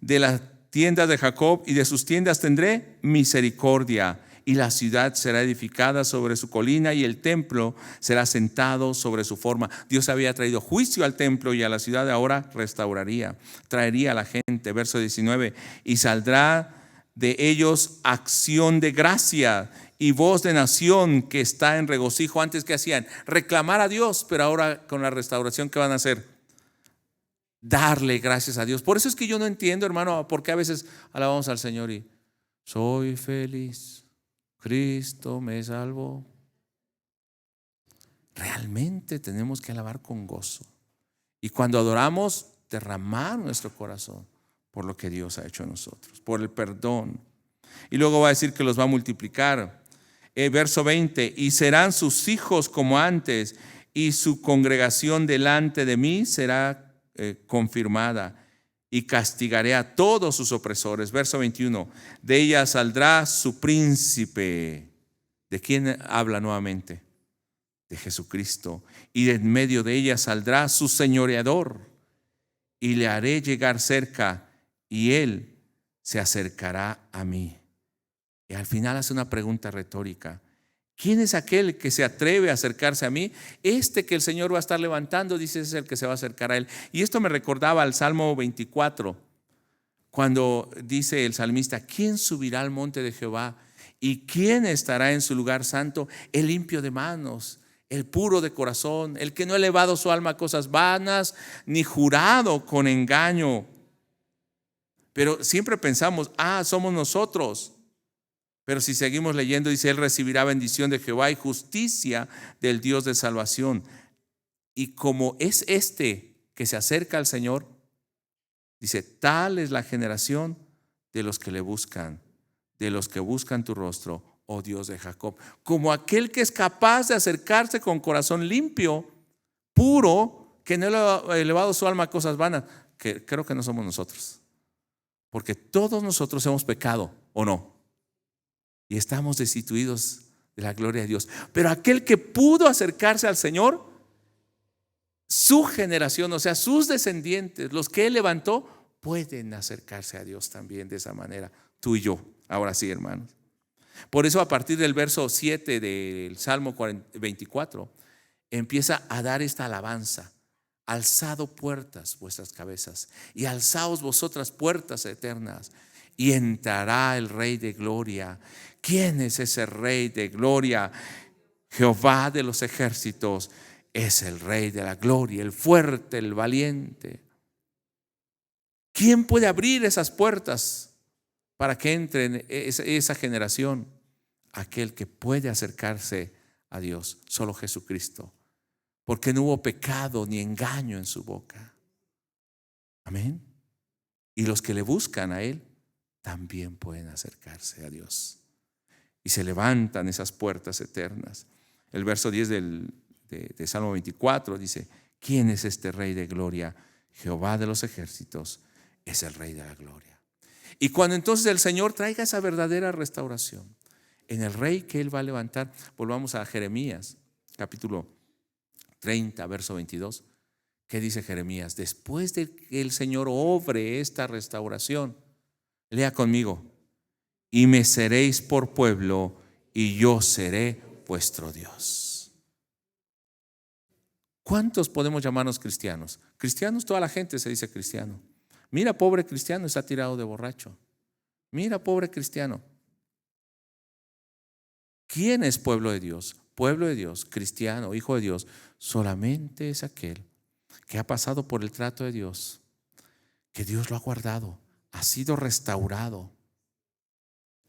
de las tiendas de Jacob, y de sus tiendas tendré misericordia, y la ciudad será edificada sobre su colina, y el templo será sentado sobre su forma. Dios había traído juicio al templo y a la ciudad, ahora restauraría, traería a la gente. Verso 19: y saldrá de ellos acción de gracia y voz de nación que está en regocijo. Antes, ¿qué hacían? Reclamar a Dios, pero ahora con la restauración, ¿qué van a hacer? Darle gracias a Dios. Por eso es que yo no entiendo, hermano, por qué a veces alabamos al Señor y soy feliz, Cristo me salvó. Realmente tenemos que alabar con gozo, y cuando adoramos, derramar nuestro corazón por lo que Dios ha hecho en nosotros, por el perdón. Y luego va a decir que los va a multiplicar. Verso 20: y serán sus hijos como antes, y su congregación delante de mí será confirmada, y castigaré a todos sus opresores. Verso 21, de ella saldrá su príncipe. ¿De quién habla nuevamente? De Jesucristo. Y de en medio de ella saldrá su señoreador, y le haré llegar cerca, y él se acercará a mí. Y al final hace una pregunta retórica. ¿Quién es aquel que se atreve a acercarse a mí? Este que el Señor va a estar levantando, dice, es el que se va a acercar a él. Y esto me recordaba al Salmo 24, cuando dice el salmista: ¿quién subirá al monte de Jehová? ¿Y quién estará en su lugar santo? El limpio de manos, el puro de corazón, el que no ha elevado su alma a cosas vanas, ni jurado con engaño. Pero siempre pensamos, somos nosotros. Pero si seguimos leyendo, dice: él recibirá bendición de Jehová y justicia del Dios de salvación. Y como es este que se acerca al Señor, dice: tal es la generación de los que le buscan, de los que buscan tu rostro, oh Dios de Jacob. Como aquel que es capaz de acercarse con corazón limpio, puro, que no ha elevado su alma a cosas vanas. Que creo que no somos nosotros, porque todos nosotros hemos pecado, ¿o no? Y estamos destituidos de la gloria de Dios. Pero aquel que pudo acercarse al Señor, su generación, o sea, sus descendientes, los que Él levantó, pueden acercarse a Dios también de esa manera. Tú y yo. Ahora sí, hermanos. Por eso, a partir del verso 7 del Salmo 24, empieza a dar esta alabanza: alzado puertas vuestras cabezas, y alzaos vosotras puertas eternas, y entrará el Rey de gloria. ¿Quién es ese Rey de gloria? Jehová de los ejércitos es el Rey de la gloria, el fuerte, el valiente. ¿Quién puede abrir esas puertas para que entre esa generación? Aquel que puede acercarse a Dios, solo Jesucristo, porque no hubo pecado ni engaño en su boca. Amén. Y los que le buscan a Él también pueden acercarse a Dios. Y se levantan esas puertas eternas. El verso 10 de Salmo 24 dice: ¿quién es este Rey de gloria? Jehová de los ejércitos es el Rey de la gloria. Y cuando entonces el Señor traiga esa verdadera restauración en el Rey que Él va a levantar, volvamos a Jeremías capítulo 30, verso 22. ¿Qué dice Jeremías? Después de que el Señor obre esta restauración, lea conmigo: y me seréis por pueblo, y yo seré vuestro Dios. ¿Cuántos podemos llamarnos cristianos? Cristianos, toda la gente se dice cristiano. Mira, pobre cristiano, está tirado de borracho. Mira, pobre cristiano. ¿Quién es pueblo de Dios? Pueblo de Dios, cristiano, hijo de Dios, solamente es aquel que ha pasado por el trato de Dios, que Dios lo ha guardado, ha sido restaurado,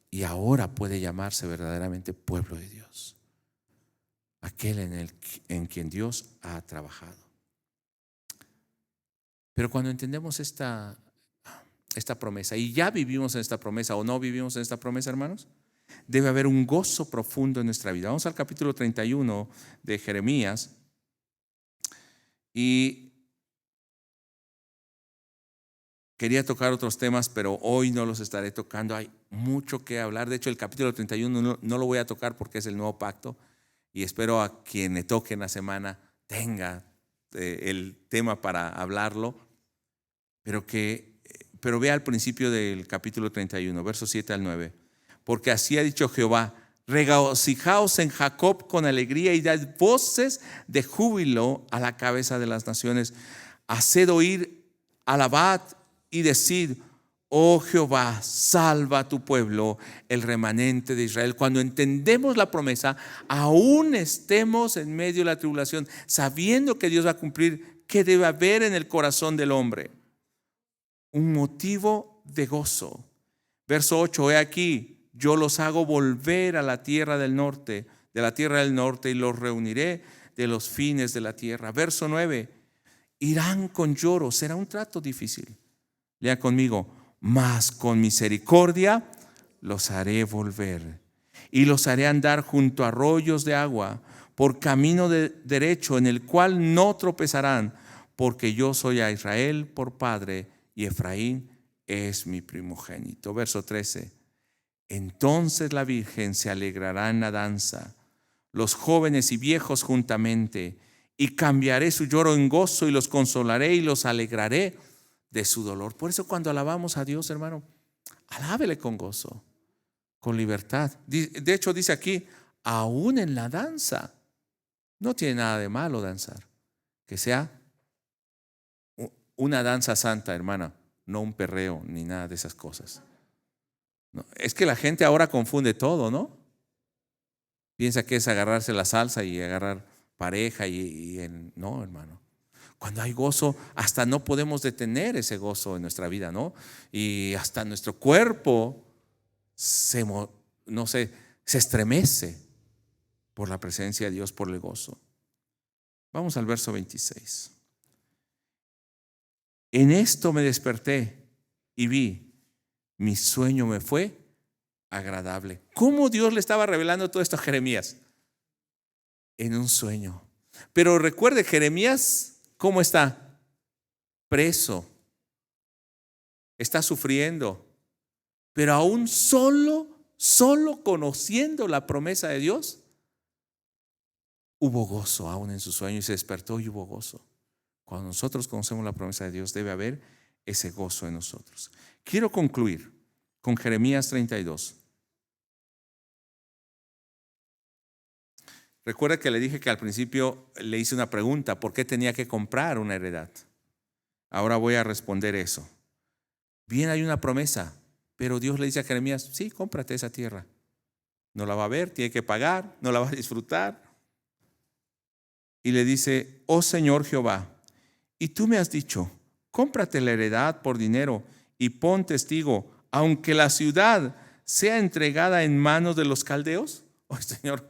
y ahora puede llamarse verdaderamente pueblo de Dios, aquel en quien Dios ha trabajado. Pero cuando entendemos esta promesa, y ya vivimos en esta promesa o no vivimos en esta promesa, hermanos, debe haber un gozo profundo en nuestra vida. Vamos al capítulo 31 de Jeremías. Y quería tocar otros temas, pero hoy no los estaré tocando. Hay mucho que hablar. De hecho, el capítulo 31 no lo voy a tocar porque es el nuevo pacto, y espero a quien le toque en la semana tenga el tema para hablarlo. Pero vea al principio del capítulo 31, versos 7 al 9. Porque así ha dicho Jehová: regocijaos en Jacob con alegría, y dad voces de júbilo a la cabeza de las naciones. Haced oír, alabad y decid: oh Jehová, salva a tu pueblo, el remanente de Israel. Cuando entendemos la promesa, aún estemos en medio de la tribulación, sabiendo que Dios va a cumplir, ¿qué debe haber en el corazón del hombre? Un motivo de gozo. Verso 8, he aquí, yo los hago volver a la tierra del norte, y los reuniré de los fines de la tierra. Verso 9, irán con lloro. Será un trato difícil. Lea conmigo: mas con misericordia los haré volver, y los haré andar junto a arroyos de agua, por camino derecho, en el cual no tropezarán, porque yo soy a Israel por padre y Efraín es mi primogénito. Verso 13. Entonces la Virgen se alegrará en la danza, los jóvenes y viejos juntamente, y cambiaré su lloro en gozo y los consolaré y los alegraré de su dolor. Por eso cuando alabamos a Dios, hermano, alábele con gozo, con libertad. De hecho dice aquí, aún en la danza. No tiene nada de malo danzar. Que sea una danza santa, hermana, no un perreo ni nada de esas cosas. No, es que la gente ahora confunde todo, ¿no? Piensa que es agarrarse la salsa y agarrar pareja no, hermano. Cuando hay gozo, hasta no podemos detener ese gozo en nuestra vida, ¿no? Y hasta nuestro cuerpo se estremece por la presencia de Dios, por el gozo. Vamos al verso 26. En esto me desperté y vi, mi sueño me fue agradable. ¿Cómo Dios le estaba revelando todo esto a Jeremías? En un sueño. Pero recuerde, Jeremías, ¿cómo está? Preso. Está sufriendo. Pero aún solo conociendo la promesa de Dios, hubo gozo aún en su sueño, y se despertó y hubo gozo. Cuando nosotros conocemos la promesa de Dios, debe haber ese gozo en nosotros. Quiero concluir con Jeremías 32. Recuerda que le dije que al principio le hice una pregunta: ¿por qué tenía que comprar una heredad? Ahora voy a responder eso. Bien, hay una promesa, pero Dios le dice a Jeremías: sí, cómprate esa tierra. No la va a ver, tiene que pagar, no la va a disfrutar. Y le dice: oh Señor Jehová, y tú me has dicho, cómprate la heredad por dinero y pon testigo, aunque la ciudad sea entregada en manos de los caldeos. Oh Señor,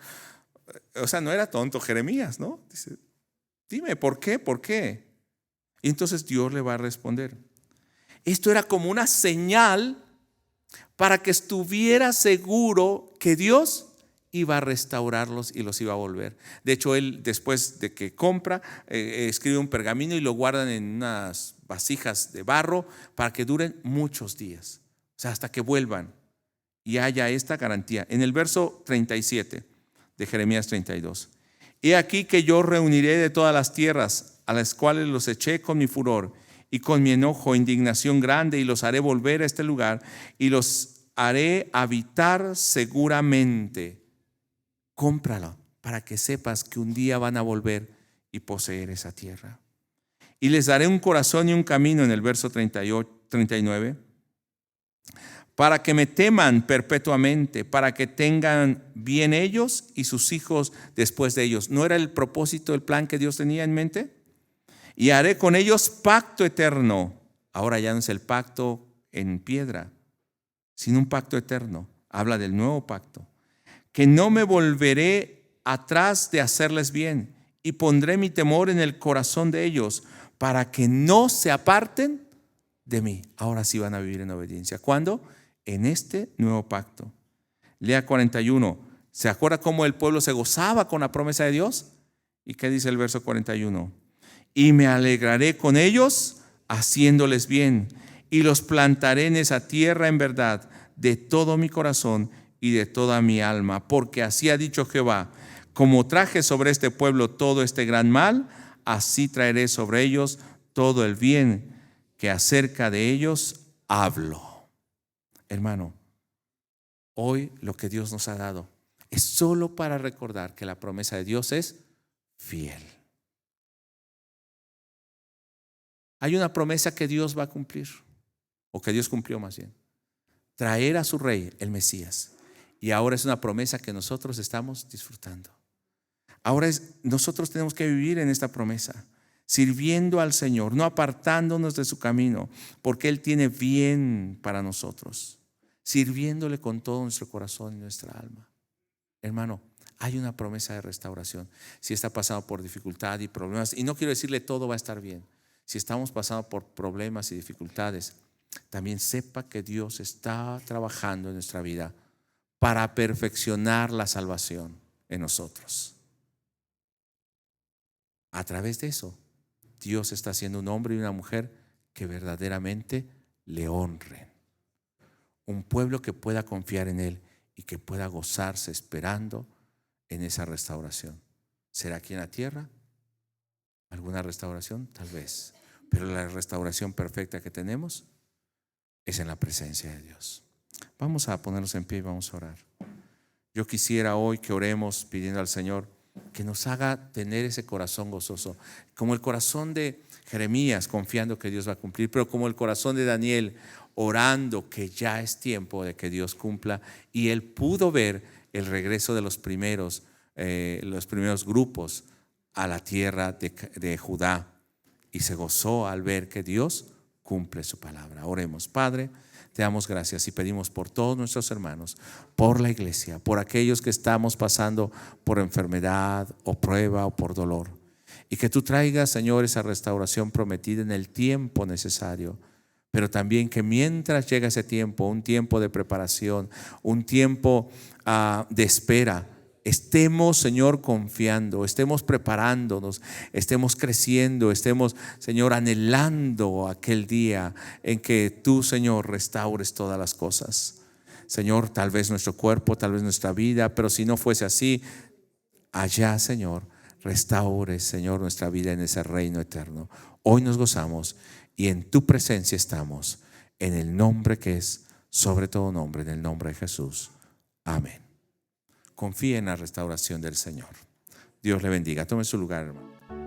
o sea, no era tonto Jeremías, ¿no? Dice: dime, ¿por qué? ¿Por qué? Y entonces Dios le va a responder. Esto era como una señal para que estuviera seguro que Dios iba a restaurarlos y los iba a volver. De hecho, él, después de que compra, escribe un pergamino y lo guardan en unas vasijas de barro para que duren muchos días, o sea, hasta que vuelvan y haya esta garantía. En el verso 37 de Jeremías 32: he aquí que yo reuniré de todas las tierras a las cuales los eché con mi furor y con mi enojo, indignación grande, y los haré volver a este lugar y los haré habitar seguramente. Cómpralo para que sepas que un día van a volver y poseer esa tierra. Y les daré un corazón y un camino, en el verso 39, para que me teman perpetuamente, para que tengan bien ellos y sus hijos después de ellos. ¿No era el propósito, el plan que Dios tenía en mente? Y haré con ellos pacto eterno. Ahora ya no es el pacto en piedra, sino un pacto eterno. Habla del nuevo pacto. Que no me volveré atrás de hacerles bien, y pondré mi temor en el corazón de ellos, para que no se aparten de mí. Ahora sí van a vivir en obediencia. ¿Cuándo? En este nuevo pacto. Lea 41. ¿Se acuerda cómo el pueblo se gozaba con la promesa de Dios? ¿Y qué dice el verso 41? Y me alegraré con ellos haciéndoles bien, y los plantaré en esa tierra en verdad, de todo mi corazón y de toda mi alma, porque así ha dicho Jehová: como traje sobre este pueblo todo este gran mal, así traeré sobre ellos todo el bien que acerca de ellos hablo. Hermano, hoy lo que Dios nos ha dado es solo para recordar que la promesa de Dios es fiel. Hay una promesa que Dios va a cumplir, o que Dios cumplió más bien: traer a su rey, el Mesías. Y ahora es una promesa que nosotros estamos disfrutando. Ahora nosotros tenemos que vivir en esta promesa, sirviendo al Señor, no apartándonos de su camino, porque Él tiene bien para nosotros, sirviéndole con todo nuestro corazón y nuestra alma. Hermano, hay una promesa de restauración. Si está pasando por dificultad y problemas, y no quiero decirle todo va a estar bien, si estamos pasando por problemas y dificultades, también sepa que Dios está trabajando en nuestra vida para perfeccionar la salvación en nosotros. A través de eso, Dios está haciendo un hombre y una mujer que verdaderamente le honren. Un pueblo que pueda confiar en Él y que pueda gozarse esperando en esa restauración. ¿Será aquí en la tierra? ¿Alguna restauración? Tal vez. Pero la restauración perfecta que tenemos es en la presencia de Dios. Vamos a ponernos en pie y vamos a orar. Yo quisiera hoy que oremos pidiendo al Señor que nos haga tener ese corazón gozoso, como el corazón de Jeremías, confiando que Dios va a cumplir, pero como el corazón de Daniel, orando que ya es tiempo de que Dios cumpla. Y él pudo ver el regreso de los primeros grupos a la tierra de Judá, y se gozó al ver que Dios cumple su palabra. Oremos. Padre, te damos gracias y pedimos por todos nuestros hermanos, por la iglesia, por aquellos que estamos pasando por enfermedad o prueba o por dolor, y que tú traigas, Señor, esa restauración prometida en el tiempo necesario. Pero también que mientras llega ese tiempo, un tiempo de preparación, un tiempo de espera, estemos, Señor, confiando, estemos preparándonos, estemos creciendo, estemos, Señor, anhelando aquel día en que tú, Señor, restaures todas las cosas. Señor, tal vez nuestro cuerpo, tal vez nuestra vida, pero si no fuese así, allá, Señor, restaure, Señor, nuestra vida en ese reino eterno. Hoy nos gozamos y en tu presencia estamos, en el nombre que es sobre todo nombre, en el nombre de Jesús. Amén. Confíe en la restauración del Señor. Dios le bendiga. Tome su lugar, hermano.